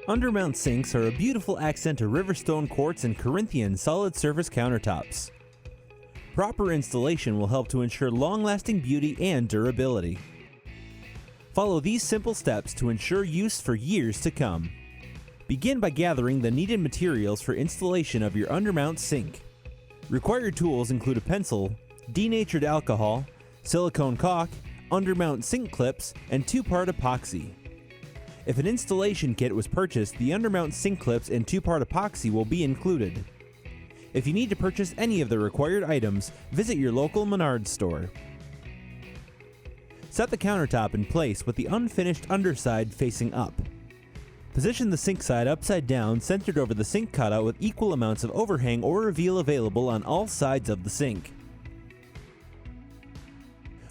Undermount sinks are a beautiful accent to Rivertstone Quartz and Corinthian Solid Surface Countertops. Proper installation will help to ensure long-lasting beauty and durability. Follow these simple steps to ensure use for years to come. Begin by gathering the needed materials for installation of your Undermount sink. Required tools include a pencil, denatured alcohol, silicone caulk, Undermount sink clips, and 2-part epoxy. If an installation kit was purchased, the Undermount sink clips and 2-part epoxy will be included. If you need to purchase any of the required items, visit your local Menards store. Set the countertop in place with the unfinished underside facing up. Position the sink side upside down, centered over the sink cutout with equal amounts of overhang or reveal available on all sides of the sink.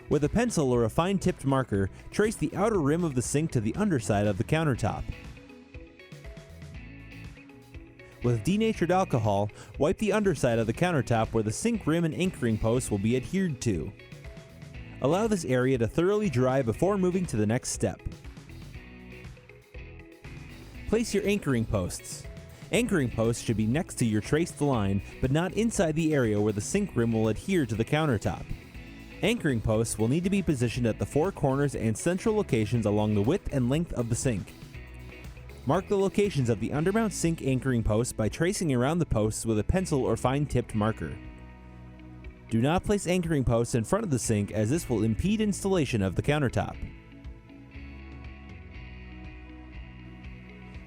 With a pencil or a fine-tipped marker, trace the outer rim of the sink to the underside of the countertop. With denatured alcohol, wipe the underside of the countertop where the sink rim and anchoring posts will be adhered to. Allow this area to thoroughly dry before moving to the next step. Place your anchoring posts. Anchoring posts should be next to your traced line, but not inside the area where the sink rim will adhere to the countertop. Anchoring posts will need to be positioned at the 4 corners and central locations along the width and length of the sink. Mark the locations of the Undermount sink anchoring posts by tracing around the posts with a pencil or fine-tipped marker. Do not place anchoring posts in front of the sink, as this will impede installation of the countertop.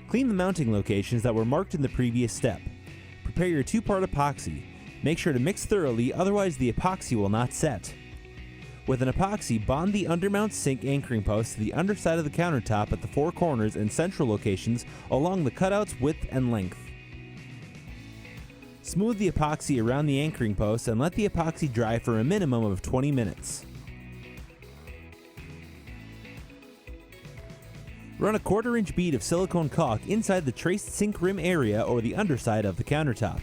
Clean the mounting locations that were marked in the previous step. Prepare your 2-part epoxy. Make sure to mix thoroughly, otherwise the epoxy will not set. With an epoxy, bond the Undermount sink anchoring post to the underside of the countertop at the 4 corners and central locations along the cutout's width and length. Smooth the epoxy around the anchoring post and let the epoxy dry for a minimum of 20 minutes. Run a 1/4-inch bead of silicone caulk inside the traced sink rim area or the underside of the countertop.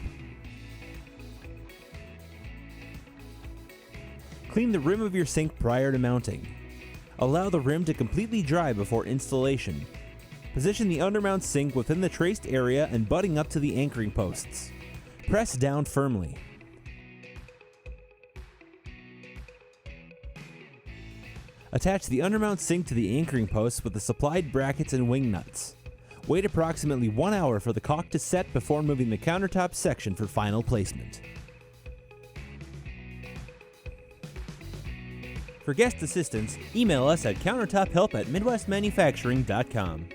Clean the rim of your sink prior to mounting. Allow the rim to completely dry before installation. Position the Undermount sink within the traced area and butting up to the anchoring posts. Press down firmly. Attach the Undermount sink to the anchoring posts with the supplied brackets and wing nuts. Wait approximately 1 hour for the caulk to set before moving the countertop section for final placement. For guest assistance, email us at countertophelp@midwestmanufacturing.com.